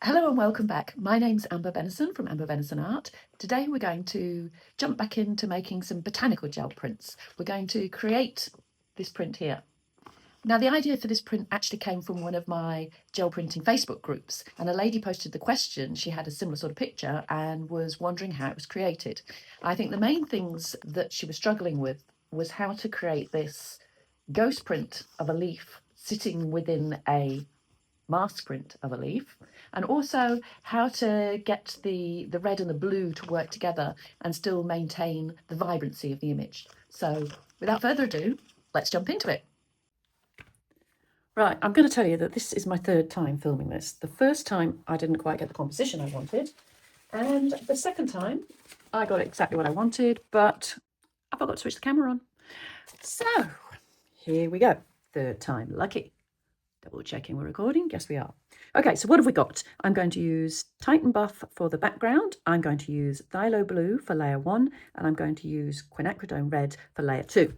Hello and welcome back. My name's Amber Venison from Amber Venison Art. Today we're going to jump back into making some botanical gel prints. We're going to create this print here. Now the idea for this print actually came from one of my gel printing Facebook groups, and a lady posted the question. She had a similar sort of picture and was wondering how it was created. I think the main things that she was struggling with was how to create this ghost print of a leaf sitting within a mask print of a leaf, and also how to get the red and the blue to work together and still maintain the vibrancy of the image. So without further ado, let's jump into it. Right, I'm going to tell you that this is my third time filming this. The first time I didn't quite get the composition I wanted, and the second time I got exactly what I wanted, but I forgot to switch the camera on. So here we go, third time lucky. Double checking we're recording. Yes, we are. Okay, so what have we got? I'm going to use Titan Buff for the background. I'm going to use Phthylo Blue for layer 1, and I'm going to use Quinacridone Red for layer 2.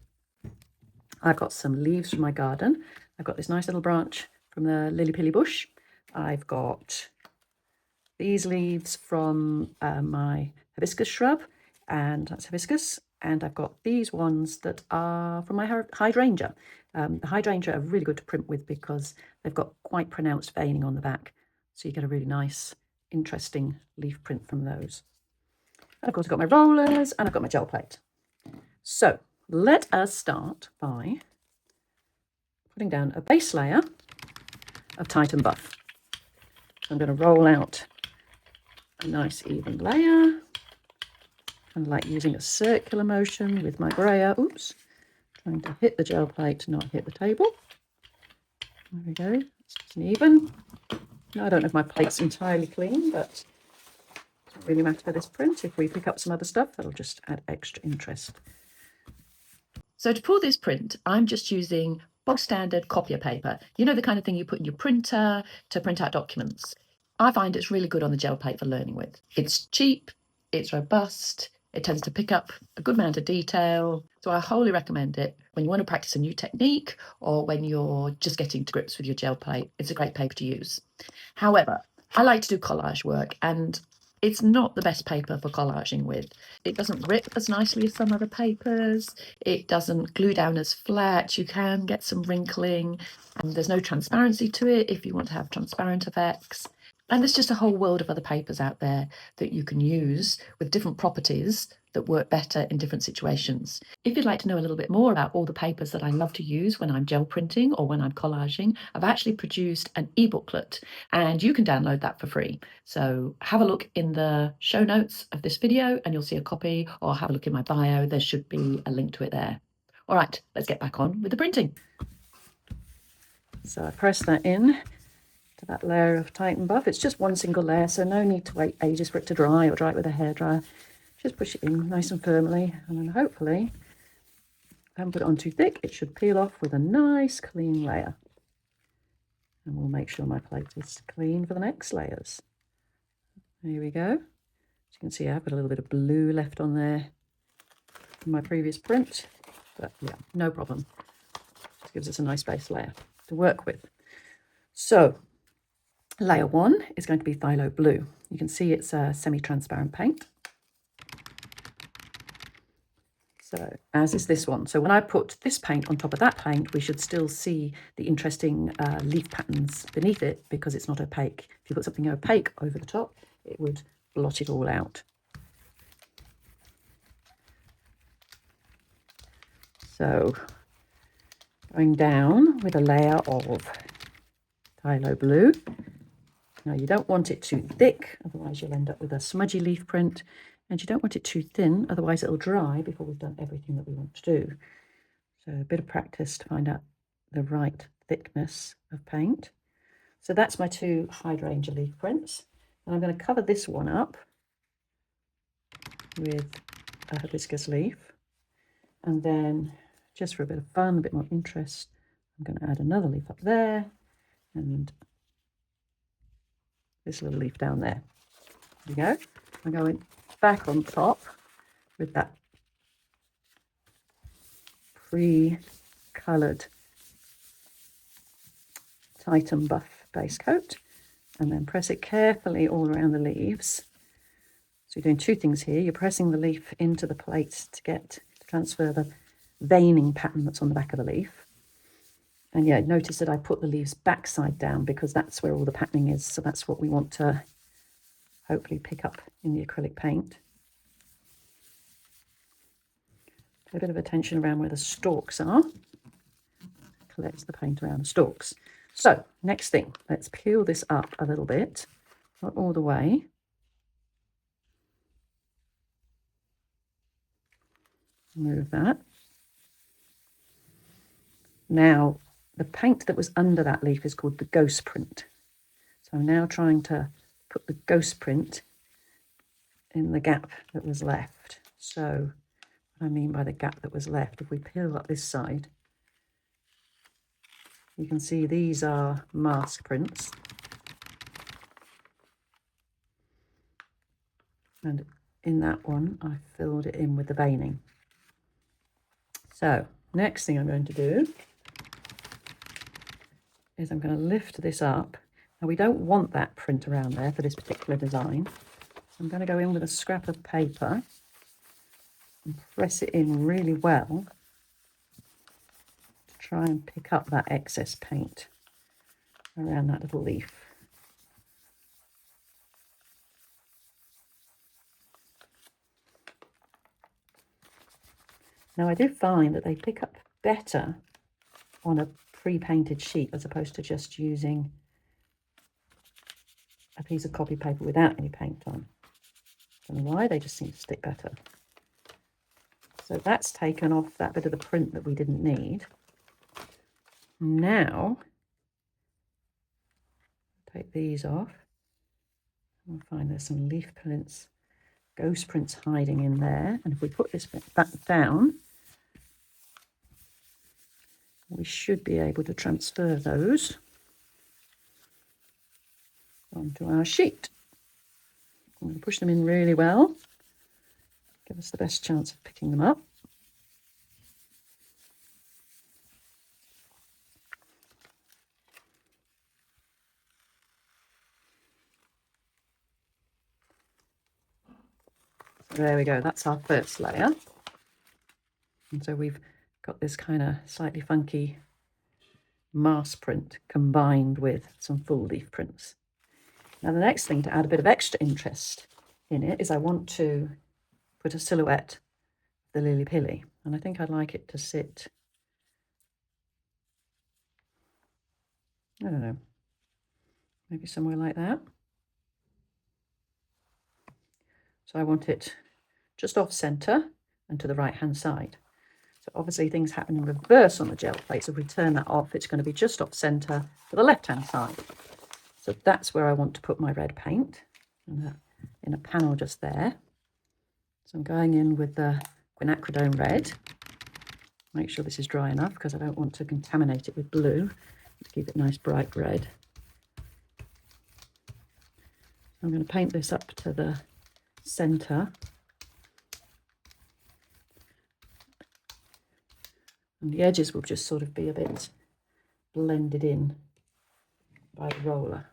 I've got some leaves from my garden. I've got this nice little branch from the lily-pilly bush. I've got these leaves from my hibiscus shrub, and that's hibiscus. And I've got these ones that are from my hydrangea. The hydrangea are really good to print with because they've got quite pronounced veining on the back. So you get a really nice, interesting leaf print from those. And of course I've got my rollers and I've got my gel plate. So let us start by putting down a base layer of Titan Buff. I'm going to roll out a nice even layer. Kind of like using a circular motion with my brayer. Oops, trying to hit the gel plate, not hit the table. There we go, it's nice and even. Now I don't know if my plate's entirely clean, but it doesn't really matter for this print. If we pick up some other stuff, that'll just add extra interest. So to pour this print, I'm just using bog standard copier paper. You know, the kind of thing you put in your printer to print out documents. I find it's really good on the gel plate for learning with. It's cheap, it's robust, it tends to pick up a good amount of detail. So I wholly recommend it when you want to practice a new technique or when you're just getting to grips with your gel plate. It's a great paper to use. However, I like to do collage work, and it's not the best paper for collaging with. It doesn't rip as nicely as some other papers. It doesn't glue down as flat. You can get some wrinkling, and there's no transparency to it if you want to have transparent effects. And there's just a whole world of other papers out there that you can use with different properties that work better in different situations. If you'd like to know a little bit more about all the papers that I love to use when I'm gel printing or when I'm collaging, I've actually produced an e-booklet, and you can download that for free. So have a look in the show notes of this video and you'll see a copy, or have a look in my bio. There should be a link to it there. All right, let's get back on with the printing. So I press that in to that layer of Titan Buff. It's just one single layer, so no need to wait ages for it to dry or dry it with a hairdryer. Just push it in nice and firmly, and then hopefully, if I haven't put it on too thick, it should peel off with a nice clean layer. And we'll make sure my plate is clean for the next layers. There we go. As you can see, I've got a little bit of blue left on there from my previous print, but yeah, no problem. Just gives us a nice base layer to work with. So layer 1 is going to be Phthylo Blue. You can see it's a semi-transparent paint. So as is this one. So when I put this paint on top of that paint, we should still see the interesting leaf patterns beneath it because it's not opaque. If you put something opaque over the top, it would blot it all out. So going down with a layer of Phthylo Blue. Now you don't want it too thick, otherwise you'll end up with a smudgy leaf print. And you don't want it too thin, otherwise it'll dry before we've done everything that we want to do. So a bit of practice to find out the right thickness of paint. So that's my 2 hydrangea leaf prints. And I'm going to cover this one up with a hibiscus leaf. And then, just for a bit of fun, a bit more interest, I'm going to add another leaf up there and this little leaf down there. There we go. I'm going back on top with that pre-coloured Titan Buff base coat, and then press it carefully all around the leaves. So you're doing two things here. You're pressing the leaf into the plate to transfer the veining pattern that's on the back of the leaf. And yeah, notice that I put the leaves backside down because that's where all the patterning is. So that's what we want to hopefully pick up in the acrylic paint. Pay a bit of attention around where the stalks are. Collects the paint around the stalks. So next thing, let's peel this up a little bit, not all the way. Move that. Now, the paint that was under that leaf is called the ghost print. So I'm now trying to put the ghost print in the gap that was left. So what I mean by the gap that was left, if we peel up this side, you can see these are mask prints. And in that one, I filled it in with the veining. So next thing I'm going to do is I'm going to lift this up. Now we don't want that print around there for this particular design. So I'm going to go in with a scrap of paper and press it in really well to try and pick up that excess paint around that little leaf. Now I do find that they pick up better on a pre-painted sheet as opposed to just using a piece of copy paper without any paint on. I don't know why, they just seem to stick better. So that's taken off that bit of the print that we didn't need. Now, take these off. We'll find there's some leaf prints, ghost prints hiding in there. And if we put this bit back down, we should be able to transfer those onto our sheet. I'm going to push them in really well, give us the best chance of picking them up. So there we go, that's our first layer. And so we've got this kind of slightly funky mask print combined with some full leaf prints. Now the next thing to add a bit of extra interest in it is I want to put a silhouette of the Lily Pilly, and I think I'd like it to sit, I don't know, maybe somewhere like that. So I want it just off centre and to the right hand side. So obviously things happen in reverse on the gel plate. So if we turn that off, it's going to be just off centre to the left hand side. So that's where I want to put my red paint, and in a panel just there. So I'm going in with the Quinacridone Red. Make sure this is dry enough because I don't want to contaminate it with blue to keep it nice bright red. I'm going to paint this up to the centre. And the edges will just sort of be a bit blended in by the roller.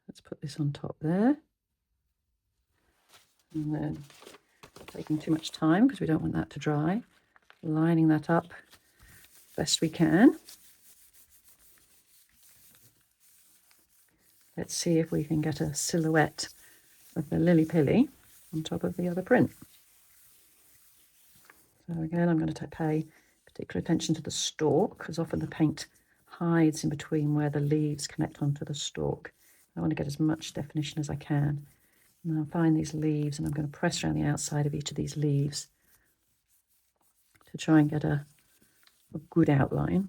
Let's put this on top there. And then, taking too much time because we don't want that to dry, lining that up best we can. Let's see if we can get a silhouette of the Lily Pilly on top of the other print. So again, I'm going to pay particular attention to the stalk, because often the paint hides in between where the leaves connect onto the stalk. I want to get as much definition as I can. And I'll find these leaves and I'm going to press around the outside of each of these leaves to try and get a good outline.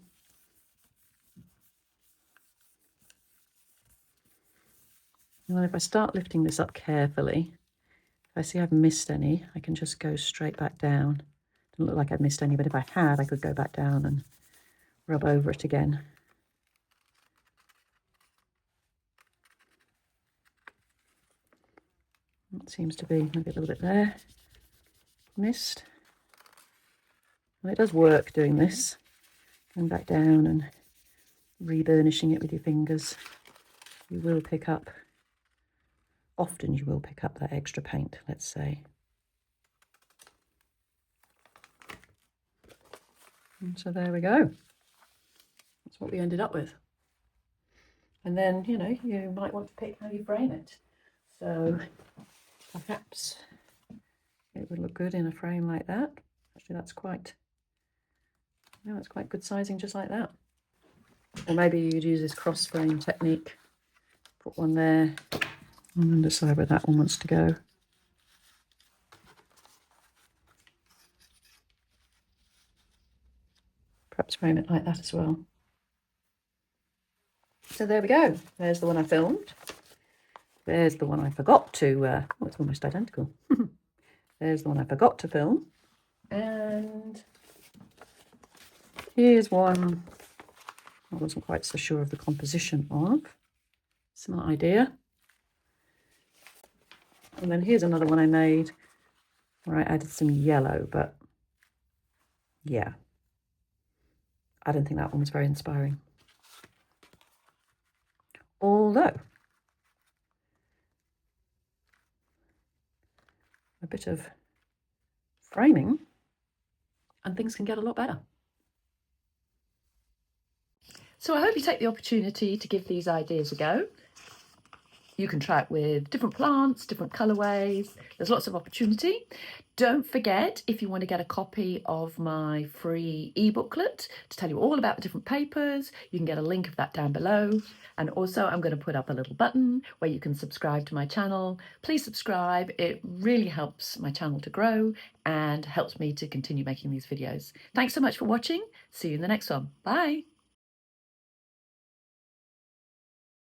And then if I start lifting this up carefully, if I see I've missed any, I can just go straight back down. Doesn't look like I've missed any, but if I had, I could go back down and rub over it again. That seems to be maybe a little bit there. Missed. Well, it does work doing this. Going back down and reburnishing it with your fingers. you will pick up, often you will pick up that extra paint, let's say. And so there we go. That's what we ended up with. And then, you know, you might want to pick how you frame it. So perhaps it would look good in a frame like that. Actually, that's quite, yeah, that's quite good sizing just like that. Or maybe you'd use this cross frame technique. Put one there and then decide where that one wants to go. Perhaps frame it like that as well. So there we go. There's the one I filmed. There's the one I forgot to, oh, it's almost identical. There's the one I forgot to film. And here's one I wasn't quite so sure of the composition of. Similar idea. And then here's another one I made where I added some yellow, but yeah, I didn't think that one was very inspiring. Although, a bit of framing and things can get a lot better. So I hope you take the opportunity to give these ideas a go. You can try it with different plants, different colourways. There's lots of opportunity. Don't forget, if you want to get a copy of my free e-booklet to tell you all about the different papers, you can get a link of that down below. And also I'm going to put up a little button where you can subscribe to my channel. Please subscribe. It really helps my channel to grow and helps me to continue making these videos. Thanks so much for watching. See you in the next one. Bye.